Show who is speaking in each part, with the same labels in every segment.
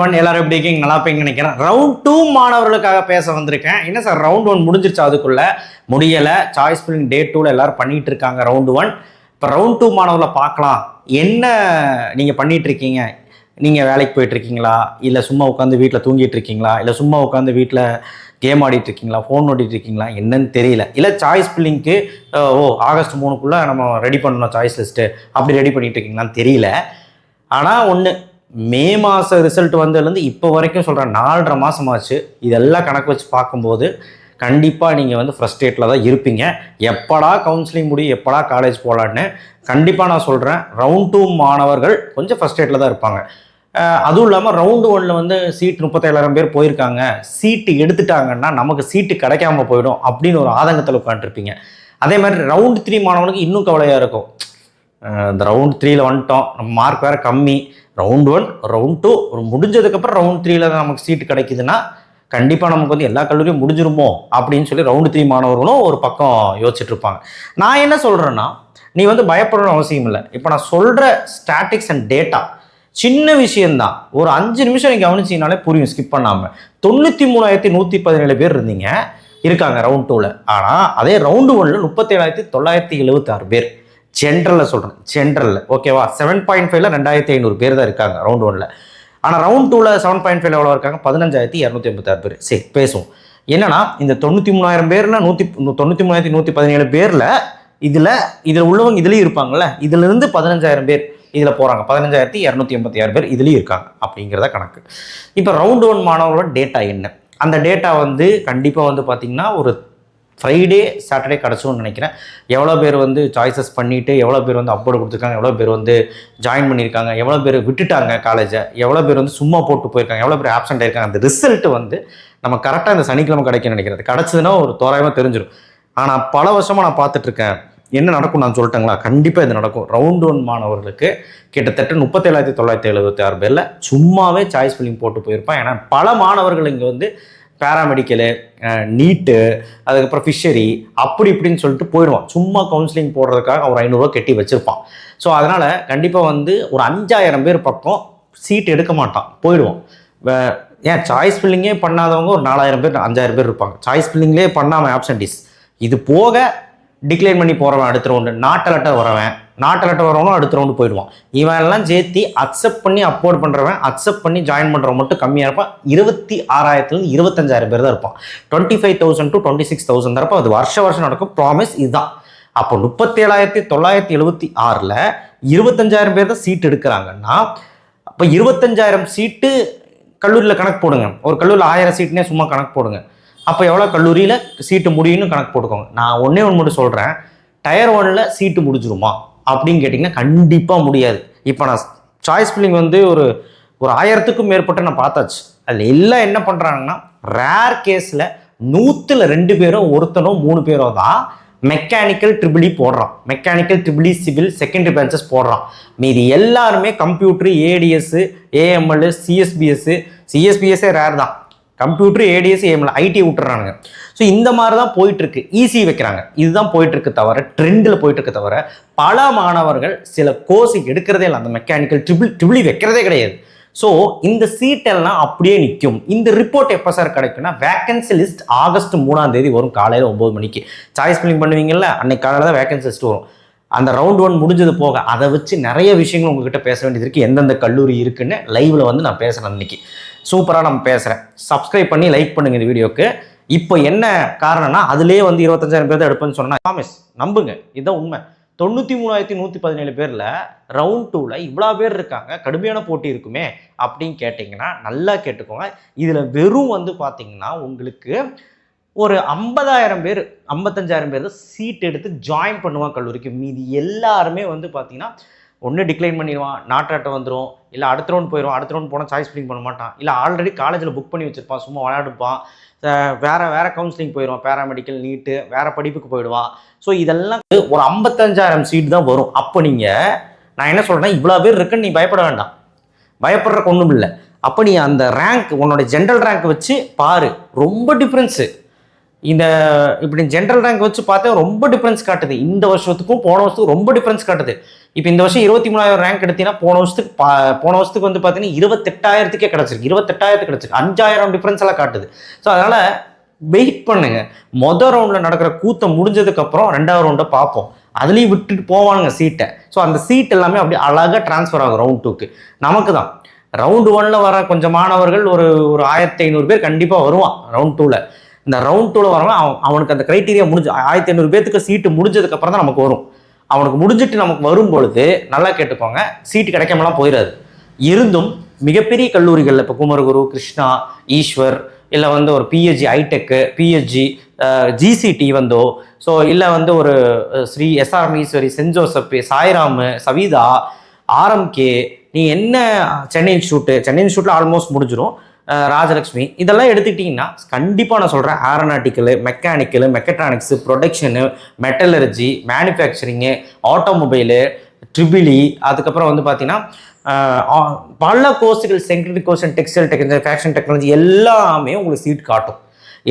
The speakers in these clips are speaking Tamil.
Speaker 1: எவ்ரிவன் எல்லாரும் எப்படி இருக்கீங்க? நல்லா இருப்பீங்கன்னு நினைக்கிறேன். ரவுண்ட் 2 மாணவர்களுக்காக பேச வந்திருக்கேன். என்ன சார் ரவுண்ட் 1 முடிஞ்சிருச்சு, அதுக்குள்ள முடியலை. சாய்ஸ் ஃபில்லிங் டே 2ல எல்லாரும் பண்ணிட்டு இருக்காங்க ரவுண்ட் 1. இப்போ ரவுண்ட் 2 மாணவர்களை பார்க்கலாம். என்ன நீங்கள் பண்ணிட்டு இருக்கீங்க? நீங்கள் வேலைக்கு போயிட்டு இருக்கீங்களா, இல்லை சும்மா உட்காந்து வீட்டில் தூங்கிட்டு இருக்கீங்களா, இல்லை சும்மா உட்காந்து வீட்டில் கேம் ஆடிட்டு இருக்கீங்களா, ஃபோன் ஓடிட்டு இருக்கீங்களா, என்னன்னு தெரியல. இல்லை சாய்ஸ் ஃபில்லிங்க்கு ஆகஸ்ட் 3க்குள்ளே நம்ம ரெடி பண்ணணும் சாய்ஸ் லிஸ்ட்டு, அப்படி ரெடி பண்ணிட்டு இருக்கீங்களான்னு தெரியல. ஆனால் ஒன்று, மே மாத ரிசல்ட் வந்ததுலேருந்து இப்போ வரைக்கும் சொல்கிறேன் 4.5 மாதம் ஆச்சு. இதெல்லாம் கணக்கு வச்சு பார்க்கும்போது கண்டிப்பாக நீங்கள் வந்து ஃப்ரஸ்ட்ரேட்டில் தான் இருப்பீங்க. எப்படா கவுன்சிலிங் முடியும், எப்படா காலேஜ் போகலான்னு கண்டிப்பாக நான் சொல்கிறேன். ரவுண்ட் 2 மாணவர்கள் கொஞ்சம் ஃப்ரஸ்ட்ரேட்டில் தான் இருப்பாங்க. அதுவும் இல்லாமல் ரவுண்டு 1ல் வந்து சீட் 37,000 பேர் போயிருக்காங்க, சீட்டு எடுத்துட்டாங்கன்னா நமக்கு சீட்டு கிடைக்காம போயிடும் அப்படின்னு ஒரு ஆதங்கத்தில் உட்காந்துருப்பீங்க. அதே மாதிரி ரவுண்ட் 3 மாணவனுக்கு இன்னும் கவலையாக இருக்கும். இந்த ரவுண்ட் 3ல் வந்துட்டோம், நம்ம மார்க் வேறு கம்மி. ரவுண்ட் 1 ரவுண்ட் 2 முடிஞ்சதுக்கப்புறம் ரவுண்ட் 3ல் தான் நமக்கு சீட்டு கிடைக்குதுன்னா கண்டிப்பாக நமக்கு வந்து எல்லா கல்லூரியும் முடிஞ்சிருமோ அப்படின்னு சொல்லி ரவுண்ட் 3 மாணவர்களும் ஒரு பக்கம் யோசிச்சுட்டு இருப்பாங்க. நான் என்ன சொல்கிறேன்னா, நீ வந்து பயப்படணும்னு அவசியம் இல்லை. இப்போ நான் சொல்கிற ஸ்டாட்டிக்ஸ் அண்ட் டேட்டா சின்ன விஷயந்தான். ஒரு 5 நிமிஷம் நீங்கள் கவனிச்சிங்கனாலே புரியும் ஸ்கிப் பண்ணாமல். 93,117 பேர் இருக்காங்க ரவுண்ட் 2ல். ஆனால் அதே ரவுண்டு 1ல் 37,976 பேர். ஜென்ரலில் சொல்கிறேன், ஜென்ரலில் ஓகேவா. 7.5ல் 2,500 பேர் தான் இருக்காங்க ரவுண்ட் 1ல். ஆனால் ரவுண்ட் 2ல் 7.5ல் எவ்வளோ இருக்காங்க? 15,286 பேர். சரி பேசுவோம். என்னன்னா இந்த 93,000 பேரில் 93,117 பேரில் இதில் உள்ளவங்க இதுலேயும் இருப்பாங்கள்ல, இதிலிருந்து 15,000 பேர் இதில் போகிறாங்க. 15,286 பேர் இதுலேயும் இருக்காங்க அப்படிங்கிறத கணக்கு. இப்போ ரவுண்ட் 1 மாணவர்களோட டேட்டா என்ன? அந்த டேட்டா வந்து கண்டிப்பாக வந்து பார்த்திங்கன்னா ஒரு ஃப்ரைடே சாட்டர்டே கிடச்சுன்னு நினைக்கிறேன். எவ்வளோ பேர் வந்து சாய்ஸஸ் பண்ணிவிட்டு, எவ்வளோ பேர் வந்து அப்லோடு கொடுத்துருக்காங்க, எவ்வளோ பேர் வந்து ஜாயின் பண்ணியிருக்காங்க, எவ்வளோ பேர் விட்டுட்டாங்க காலேஜை, எவ்வளோ பேர் வந்து சும்மா போட்டு போயிருக்காங்க, எவ்வளோ பேர் ஆப்சென்ட் ஆயிருக்காங்க. அந்த ரிசல்ட் வந்து நம்ம கரெக்டாக இந்த சனிக்கிழமை கிடைக்கும்னு நினைக்கிறது. கிடச்சதுன்னா ஒரு தோராயமாக தெரிஞ்சிடும். ஆனால் பல வருஷமாக நான் பார்த்துட்ருக்கேன். என்ன நடக்கும் நான் சொல்லிட்டேங்களா? கண்டிப்பாக இது நடக்கும். ரவுண்ட் 1 மாணவர்களுக்கு கிட்டத்தட்ட 37,976 பேரில் சும்மாவே சாய்ஸ் ஃபில்லிங் போட்டு போயிருப்பான். ஏன்னா பல மாணவர்கள் இங்கே வந்து பேராமெடிக்கலு, நீட்டு, அதுக்கப்புறம் ஃபிஷரி அப்படி இப்படின்னு சொல்லிட்டு போயிடுவான். சும்மா கவுன்சிலிங் போடுறதுக்காக ஒரு 500 ரூபா கட்டி வச்சுருப்பான். ஸோ அதனால் கண்டிப்பாக வந்து ஒரு 5,000 பேர் பக்கம் சீட் எடுக்க மாட்டான், போயிடுவான். ஏன் சாய்ஸ் ஃபில்லிங்கே பண்ணாதவங்க ஒரு 4,000 பேர் 5,000 பேர் இருப்பாங்க. சாய்ஸ் ஃபில்லிங்லேயே பண்ணாமல் ஆப்சன்டீஸ். இது போக டிக்ளைன் பண்ணி போகிறவன் அடுத்த ரவுண்டு, நாட் அலர்ட்டாக வரவனும் அடுத்த ரவுண்டு போயிடுவான். இவன் எல்லாம் சேர்த்து அக்செப்ட் பண்ணி அப்லோட் பண்ணுறவன், அக்செப்ட் பண்ணி ஜாயின் பண்ணுறவன் மட்டும் கம்மியாக இருப்பான். 26,000 25,000 பேர் தான் இருப்பான். 25,000 to 26,000 தான் இருப்பான். அது வருஷம் நடக்கும். ப்ராமிஸ் இதுதான். அப்போ 37,976ல் 25,000 பேர் தான் சீட்டு எடுக்கிறாங்கன்னா, அப்போ 25,000 சீட்டு கல்லூரியில் கணக்கு போடுங்க. ஒரு கல்லூரியில் 1000 சீட்டுனே சும்மா கணக்கு போடுங்க. அப்போ எவ்வளோ கல்லூரியில் சீட்டு முடியும்னு கணக்கு போட்டுக்கோங்க. நான் ஒன்றே மட்டும் சொல்கிறேன், டயர் 1ல் சீட்டு முடிஞ்சிருமா அப்படின்னு கேட்டிங்கன்னா கண்டிப்பாக முடியாது. இப்போ நான் சாய்ஸ் ஃபில்லிங் வந்து ஒரு 1000க்கும் மேற்பட்ட நான் பார்த்தாச்சு. அதில் எல்லாம் என்ன பண்ணுறாங்கன்னா, ரேர் கேஸில் 100ல் 2 பேரோ ஒருத்தனோ 3 பேரோ தான் மெக்கானிக்கல் ட்ரிபிள் போடுறான். Mechanical triple civil secondary branches போடுறான். மீதி எல்லாருமே கம்ப்யூட்டரு, ஏடிஎஸ், ஏஎம்எல், சிஎஸ்பிஎஸ்ஸே ரேர் தான். கம்ப்யூட்டர், ஏடிஎஸ், ஏஎம்எல், ஐடி விட்டுறானுங்க. ஸோ இந்த மாதிரி தான் போயிட்டுருக்கு. ஈஸி வைக்கிறாங்க. இதுதான் போயிட்டுருக்கு தவிர, ட்ரெண்டில் போயிட்டுருக்கு தவிர, பல மாணவர்கள் சில கோர்ஸ் எடுக்கிறதே இல்லை. அந்த மெக்கானிக்கல் ட்ரிபிள் வைக்கிறதே கிடையாது. ஸோ இந்த சீட்டெல்லாம் அப்படியே நிற்கும். இந்த ரிப்போர்ட் எப்போ சார் கிடைக்கும்னா, வேகன்சி லிஸ்ட் ஆகஸ்ட் 3ஆம் தேதி வரும் காலையில் 9 மணிக்கு. சாய்ஸ் ஃபில்லிங் பண்ணுவீங்கல்ல, அன்னைக்கு காலையில் தான் வேகன்சி லிஸ்ட் வரும். அந்த ரவுண்ட் 1 முடிஞ்சது போக அதை வச்சு நிறைய விஷயங்கள் உங்ககிட்ட பேச வேண்டியது இருக்குது. எந்தெந்த கல்லூரி இருக்குன்னு லைவில் வந்து நான் பேசுகிறேன். இன்னைக்கு சூப்பராக நம்ம பேசுகிறேன். சப்ஸ்கிரைப் பண்ணி லைக் பண்ணுங்கள் இந்த வீடியோக்கு. இப்போ என்ன காரணம்னா, அதுலேயே வந்து 25,000 பேர் தான் எடுப்பேன்னு சொன்னால் ப்ராமிஸ் நம்புங்க, இதுதான் உண்மை. 93,117 பேரில் ரவுண்ட் 2ல் இவ்வளோ பேர் இருக்காங்க, கடுமையான போட்டி இருக்குமே அப்படின்னு கேட்டிங்கன்னா நல்லா கேட்டுக்கோங்க. இதில் வெறும் வந்து பார்த்தீங்கன்னா உங்களுக்கு ஒரு 50,000 பேர் 55,000 பேர் தான் சீட் எடுத்து ஜாயின் பண்ணுவான் கல்லூரிக்கு. மீதி எல்லாருமே வந்து பார்த்தீங்கன்னா ஒன்று டிக்ளைன் பண்ணிடுவான், நாட்டாட்ட வந்துடும், இல்லை அடுத்த ரவுண்ட் போயிடுவான். அடுத்த ரவுண்ட் போனால் சாய்ஸ் ஃபில்லிங் பண்ண மாட்டான், இல்லை ஆல்ரெடி காலேஜில் புக் பண்ணி வச்சுருப்பான், சும்மா விளையாடுப்பான், வேறு கவுன்சிலிங் போயிடுவான், பேராமெடிக்கல், நீட்டு, வேறு படிப்புக்கு போயிடுவான். ஸோ இதெல்லாம் ஒரு 55,000 சீட் தான் வரும். அப்போ நான் என்ன சொல்கிறேன்னா, இவ்வளோ பேர் இருக்குன்னு நீ பயப்பட வேண்டாம், பயப்படுறக்கு ஒன்றும் இல்லை. அப்போ நீ அந்த ரேங்க், உன்னோட ஜென்ரல் ரேங்க் வச்சு பாரு, ரொம்ப டிஃப்ரென்ஸு. இப்படி ஜென்ரல் ரேங்க் வச்சு பார்த்தா ரொம்ப டிஃப்ரென்ஸ் காட்டுது. இந்த வருஷத்துக்கும் போன வருஷத்துக்கும் ரொம்ப டிஃப்ரென்ஸ் காட்டுது. இப்போ இந்த வருஷம் 23,000 ரேங்க் எடுத்தீங்கன்னா போன வருஷத்துக்கு வந்து பார்த்தீங்கன்னா 28,000க்கே கிடச்சிருக்கு, 28,000 கிடச்சிருக்கு, 5,000 டிஃப்ரென்ஸ் எல்லாம் காட்டுது. ஸோ அதனால் வெயிட் பண்ணுங்க. மொதல் ரவுண்டில் நடக்கிற கூத்தை முடிஞ்சதுக்கப்புறம் 2வது ரவுண்டை பார்ப்போம். அதுலேயும் விட்டுட்டு போவானுங்க சீட்டை. ஸோ அந்த சீட் எல்லாமே அப்படி அழகாக டிரான்ஸ்ஃபர் ஆகும் ரவுண்ட் 2க்கு. நமக்கு தான் ரவுண்டு 1ல் வர கொஞ்சம் மாணவர்கள் ஒரு 1,500 பேர் கண்டிப்பாக வருவான் ரவுண்ட் 2ல். இந்த ரவுண்ட் 2ல் வரவங்க அவனுக்கு அந்த க்ரைட்டீரியா முடிஞ்சு 1,500 பேர்த்துக்கு சீட்டு முடிஞ்சதுக்கப்புறம் தான் நமக்கு வரும். அவனுக்கு முடிஞ்சிட்டு நமக்கு வரும் பொழுது நல்லா கேட்டுக்கோங்க, சீட்டு கிடைக்காமலாம் போயிடாது. இருந்தும் மிகப்பெரிய கல்லூரிகளில் இப்போ குமரகுரு, கிருஷ்ணா, ஈஸ்வர், இல்லை வந்து ஒரு பிஹெச்ஜி, ஐடெக்கு, பிஹெச்ஜி, ஜிசிடி வந்தோ, ஸோ இல்லை வந்து ஒரு ஸ்ரீ எஸ்ஆர் ஈஸ்வரி, சென்ட் ஜோசப், சாய்ராமு, சவிதா, ஆர்எம்கே, நீ என்ன சென்னை இன்ஸ்டியூட்டில் ஆல்மோஸ்ட் முடிஞ்சிடும், ராஜலக்ஷ்மி, இதெல்லாம் எடுத்துக்கிட்டிங்கன்னா கண்டிப்பாக நான் சொல்கிறேன், aeronautical, mechanical, mechatronics, production, metallurgy, manufacturing, automobile, ட்ரிபிளி, அதுக்கப்புறம் வந்து பார்த்தீங்கன்னா பல கோர்ஸுகள், secondary course, textile technology, fashion technology எல்லாமே உங்களுக்கு சீட் காட்டும்.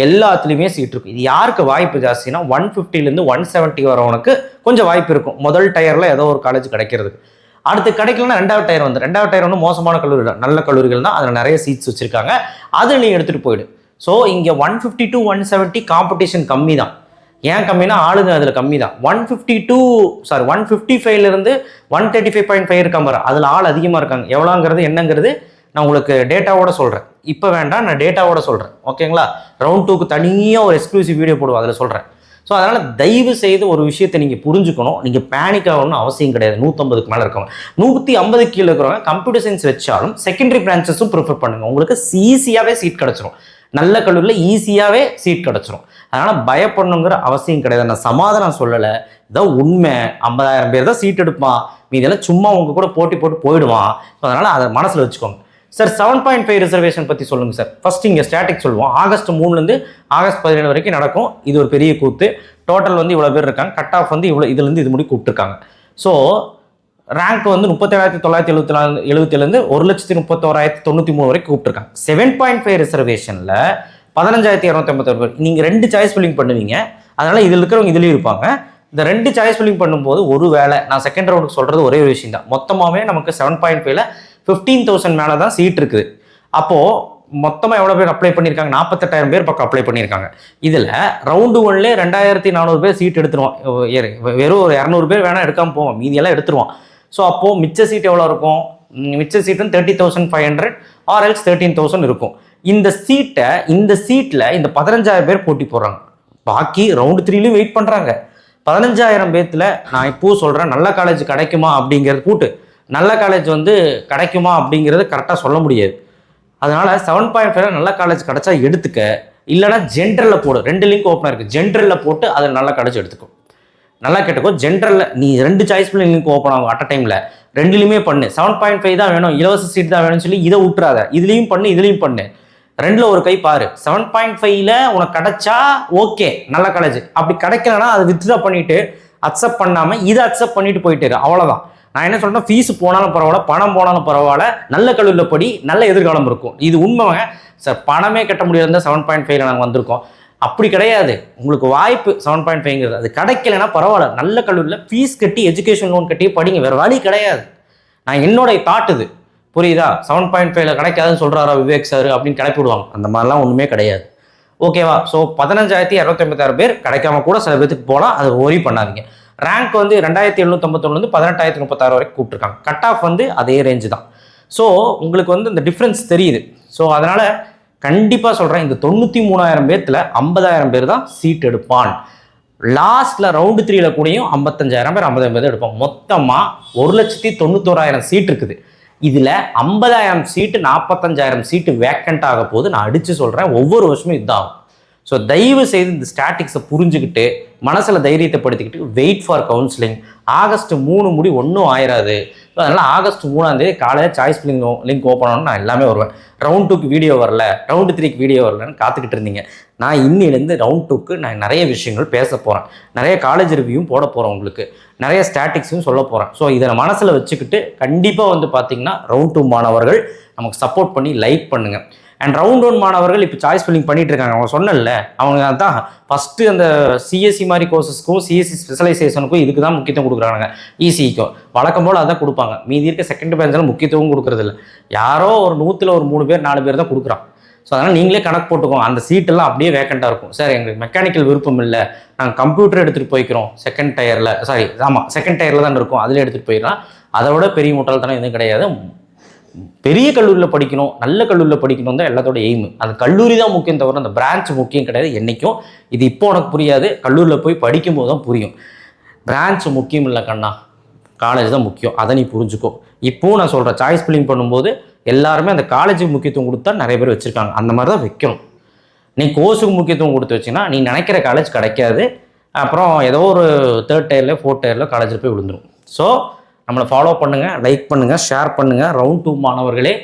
Speaker 1: எல்லாத்துலேயுமே சீட் இருக்கும். இது யாருக்கு வாய்ப்பு ஜாஸ்தினா 150லேருந்து 170 வரவனுக்கு கொஞ்சம் வாய்ப்பு இருக்கும். முதல் டயரில் ஏதோ ஒரு காலேஜ் கிடைக்கிறதுக்கு. அடுத்து கிடைக்கலன்னா 2வது டயர் வந்து 2வது டயர் வந்து மோசமான கல்லூரிகள், நல்ல கல்லூரிகள் தான், அதில் நிறைய சீட்ஸ் வச்சுருக்காங்க, அதை நீ எடுத்துகிட்டு போயிடு. ஸோ இங்கே 150 to 170 காம்படிஷன் கம்மி தான். ஏன் கம்மினா ஆளுங்க அதில் கம்மி தான். 155லேருந்து 135.5 இருக்காம பாரு, அதில் ஆள் அதிகமாக இருக்காங்க. எவ்வளோங்கிறது என்னங்கிறது நான் உங்களுக்கு டேட்டாவோட சொல்கிறேன். இப்போ வேண்டாம், நான் டேட்டாவோட சொல்கிறேன், ஓகேங்களா? ரவுண்ட் 2க்கு தனியாக ஒரு எக்ஸ்க்ளூசிவ் வீடியோ போடுவோம், அதில் சொல்கிறேன். ஸோ அதனால் தயவு செய்து ஒரு விஷயத்தை நீங்கள் புரிஞ்சுக்கணும். நீங்கள் பேனிக் ஆகணும்னு அவசியம் கிடையாது. 150க்கு மேலே இருக்கவங்க, 150 கீழே இருக்கிறவங்க கம்ப்யூட்டர் சயின்ஸ் வச்சாலும் செகண்டரி பிரான்ச்சஸும் ப்ரிஃபர் பண்ணுங்கள். உங்களுக்கு ஈஸியாகவே சீட் கிடச்சிரும். நல்ல கல்லூரியில் ஈஸியாகவே சீட் கிடச்சிரும். அதனால் பயப்படணுங்கிற அவசியம் கிடையாது. நான் சமாதானம் சொல்லலை, இதான் உண்மை. 50,000 பேர் தான் சீட் எடுப்பான், மீதெல்லாம் சும்மா உங்கள் கூட போட்டி போட்டு போயிடுவான். ஸோ அதனால் அதை மனசில் வச்சுக்கோங்க. சார் 7.5 ரிசர்வேஷன் பற்றி சொல்லுங்கள் சார். ஃபஸ்ட்டு இங்கே ஸ்டாட்டிக் சொல்லுவோம். ஆகஸ்ட் 3லேருந்து ஆகஸ்ட் 17 வரைக்கும் நடக்கும். இது ஒரு பெரிய கூத்து. டோட்டல் வந்து இவ்வளோ பேர் இருக்காங்க. கட் ஆஃப் வந்து இவ்வளோ, இதுலேருந்து இது முடி கூப்பிட்டுருக்காங்க. ஸோ ரேங்க் வந்து 37,977லேருந்து 1,31,093 வரைக்கும் கூப்பிட்டுருக்காங்க. 7.5 ரிசர்வேஷனில் 15,251 பேர். நீங்கள் 2 சாய்ஸ் ஃபில்லிங் பண்ணுவீங்க. அதனால் இதில் இருக்கிறவங்க இதுலேயும் இருப்பாங்க. இந்த 2 சாய்ஸ் ஃபில்லிங் பண்ணும்போது ஒரு வேலை, நான் செகண்ட் ரவுண்டுக்கு சொல்கிறது ஒரே ஒரு விஷயம் தான். மொத்தமாகவே நமக்கு 7.5ல 15,000 மேலே தான் சீட் இருக்குது. அப்போது மொத்தமாக எவ்வளோ பேர் அப்ளை பண்ணியிருக்காங்க? 48,000 பேர் பக்கம் அப்ளை பண்ணியிருக்காங்க. இதில் ரவுண்டு 1லே 2,400 பேர் சீட் எடுத்துருவோம். வெறும் ஒரு 200 பேர் வேணால் எடுக்காமல் போவோம், மீதியெல்லாம் எடுத்துருவோம். ஸோ அப்போது மிச்ச சீட் எவ்வளோ இருக்கும்? மிச்ச சீட்டு 30,500 ஆர் எல்ஸ் 13,000 இருக்கும். இந்த சீட்டில் இந்த 15,000 பேர் போட்டி போடுறாங்க. பாக்கி ரவுண்டு 3லையும் வெயிட் பண்ணுறாங்க. 15,000 பேர்த்தில் நான் இப்போது சொல்கிறேன், நல்ல காலேஜ் கிடைக்குமா அப்படிங்கிறது கூட்டு, நல்ல காலேஜ் வந்து கிடைக்குமா அப்படிங்கிறது கரெக்டாக சொல்ல முடியாது. அதனால் 7.5 நல்ல காலேஜ் கிடச்சா எடுத்துக்க, இல்லைனா ஜென்ரலில் போடு. 2 லிங்க் ஓப்பனாக இருக்குது, ஜென்ரலில் போட்டு அதில் நல்ல காலேஜ் எடுத்துக்கோ. நல்லா கேட்டுக்கோ, ஜென்ரலில் நீ 2 சாய்ஸ் லிங்க் ஓப்பன் ஆகும் அட் அ டைமில். 2லையுமே பண்ணு. 7.5 தான் வேணும், இலவச சீட் தான் வேணும்னு சொல்லி இதை விட்டுறாத. இதுலேயும் பண்ணு, இதுலேயும் பண்ணு. 2ல் ஒரு கை பாரு. 7.5ல உனக்கு கிடைச்சா ஓகே, நல்ல காலேஜ். அப்படி கிடைக்கலன்னா அதை வித்ட்ரா பண்ணிவிட்டு அக்செப்ட் பண்ணாமல் இதை அக்செப்ட் பண்ணிட்டு போயிட்டு அவ்வளோதான். நான் என்ன சொல்கிறேன், ஃபீஸ் போனாலும் பரவாயில்ல, பணம் போனாலும் பரவாயில்ல, நல்ல கல்லூரியில் படி, நல்ல எதிர்காலம் இருக்கும். இது உண்மைங்க சார். பணமே கட்ட முடியாது, 7.5ல நாங்கள் வந்திருக்கோம். அப்படி கிடையாது. உங்களுக்கு வாய்ப்பு 7.5ங்கிறது, அது கிடைக்கலன்னா பரவாயில்ல, நல்ல கல்லூரியில் ஃபீஸ் கட்டி எஜுகேஷன் லோன் கட்டி படிங்க, வேறு வழி கிடையாது. நான் என்னோடைய தாட் இது, புரியுதா? 7.5ல கிடைக்காதுன்னு சொல்கிறாரா விவேக் சார் அப்படின்னு கிளப்பி விடுவாங்க. அந்த மாதிரிலாம் ஒன்றுமே கிடையாது, ஓகேவா? ஸோ 15,256 பேர் கிடைக்காம கூட சில பேருக்கு போகலாம், அதை ஒரி பண்ணாதீங்க. ரேங்க் வந்து 2,751லேருந்து 18,036 வரைக்கும் கூப்பிட்டுருக்காங்க. கட் ஆஃப் வந்து அதே ரேஞ்சு தான். ஸோ உங்களுக்கு வந்து இந்த டிஃப்ரென்ஸ் தெரியுது. ஸோ அதனால் கண்டிப்பாக சொல்கிறேன், இந்த 93,000 பேர்த்தில் 50,000 பேர் தான் சீட் எடுப்பான். லாஸ்ட்டில் ரவுண்டு 3ல கூடயும் 55,000 பேர் 50,000 பேர் எடுப்பாங்க. மொத்தமாக 1,91,000 சீட் இருக்குது. இதில் 50,000 சீட்டு 45,000 சீட்டு வேக்கண்ட் ஆக போது. நான் அடித்து சொல்கிறேன், ஒவ்வொரு வருஷமும் இதுதான். ஸோ தயவு செய்து இந்த ஸ்டாட்டிக்ஸை புரிஞ்சுக்கிட்டு மனசில் தைரியத்தை படுத்திக்கிட்டு வெயிட் ஃபார் கவுன்சிலிங். ஆகஸ்ட் 3 முடி ஒன்றும் ஆயிராது. ஸோ அதனால் ஆகஸ்ட் 3 காலையில் சாய்ஸ் லிங்க் ஓப்பன் ஆகணும். நான் எல்லாமே வருவேன். ரவுண்ட் 2க்கு வீடியோ வரல, ரவுண்டு 3க்கு வீடியோ வரலன்னு காத்துக்கிட்டு இருந்தீங்க. நான் இன்னிலேருந்து ரவுண்ட் 2க்கு நான் நிறைய விஷயங்கள் பேச போகிறேன், நிறைய காலேஜ் ரிவ்யூவும் போட போகிறேன், உங்களுக்கு நிறைய ஸ்டாட்டிக்ஸும் சொல்ல போகிறேன். ஸோ இதை மனசில் வச்சுக்கிட்டு கண்டிப்பாக வந்து பார்த்தீங்கன்னா ரவுண்ட் 2 மாணவர்கள் நமக்கு சப்போர்ட் பண்ணி லைக் பண்ணுங்கள். அண்ட் ரவுண்ட் 1 மாணவர்கள் இப்போ சாய்ஸ் ஃபில்லிங் பண்ணிட்டு இருக்காங்க. அவங்க சொன்னல, அவங்க அதான் ஃபஸ்ட்டு அந்த சிஎஸ்சி மாதிரி கோர்சஸ்க்கும் சிஎஸ்சி ஸ்பெஷலைசேஷனுக்கும் இதுக்கு தான் முக்கியத்துவம் கொடுக்குறாங்க. இசிக்கும் வழக்கம் போல் அதான் கொடுப்பாங்க. மீதி இருக்க செகண்ட் பேட்சில் முக்கியத்துவம் கொடுக்குறதில்ல. யாரோ ஒரு 100ல் ஒரு 3 பேர் 4 பேர் தான் கொடுக்குறான். ஸோ அதனால் நீங்களே கணக்கு போட்டுக்கோங்க. அந்த சீட்டெல்லாம் அப்படியே வேக்கண்ட்டாக இருக்கும். சார் எங்களுக்கு மெக்கானிக்கல் விருப்பம் இல்லை, நாங்கள் கம்ப்யூட்டர் எடுத்துகிட்டு போய்க்கிறோம் செகண்ட் டயரில், செகண்ட் டயரில் தான் இருக்கும், அதில் எடுத்துகிட்டு போயிடலாம். அதை விட பெரிய முட்டாள்தனம் எதுவும் கிடையாது. பெரிய கல்லூரியில் படிக்கணும், நல்ல கல்லூரியில் படிக்கணும் தான் எல்லாத்தோட எய்மு. அந்த கல்லூரி தான் முக்கியம் தவிர அந்த பிரான்ச் முக்கியம் கிடையாது என்றைக்கும். இது இப்போ உனக்கு புரியாது, கல்லூரியில் போய் படிக்கும்போது தான் புரியும். பிரான்ச் முக்கியம் இல்லை கண்ணா, காலேஜ் தான் முக்கியம். அதை நீ புரிஞ்சுக்கோ. இப்போவும் நான் சொல்கிறேன், சாய்ஸ் ஃபில்லிங் பண்ணும்போது எல்லாருமே அந்த காலேஜுக்கு முக்கியத்துவம் கொடுத்தா நிறைய பேர் வச்சுருக்காங்க. அந்த மாதிரி தான் வைக்கணும். நீ கோர்ஸுக்கு முக்கியத்துவம் கொடுத்து வச்சிங்கன்னா நீ நினைக்கிற காலேஜ் கிடைக்காது. அப்புறம் ஏதோ ஒரு 3rd டயரில் 4th டயரில் காலேஜில் போய் விழுந்துடும். ஸோ நம்மளை ஃபாலோ பண்ணுங்கள், லைக் பண்ணுங்கள், ஷேர் பண்ணுங்கள். ரவுண்ட் 2 மாணவர்களே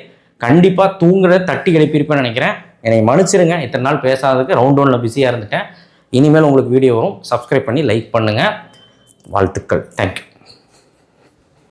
Speaker 1: கண்டிப்பாக தூங்குறத தட்டி எழுப்பியிருப்பேன்னு நினைக்கிறேன். என்னை மன்னிச்சிருங்க, இத்தனை நாள் பேசாததுக்கு. ரவுண்ட் 1ல் பிஸியாக இருந்துட்டேன். இனிமேல் உங்களுக்கு வீடியோ வரும். சப்ஸ்கிரைப் பண்ணி லைக் பண்ணுங்கள். வாழ்த்துக்கள். தேங்க்யூ.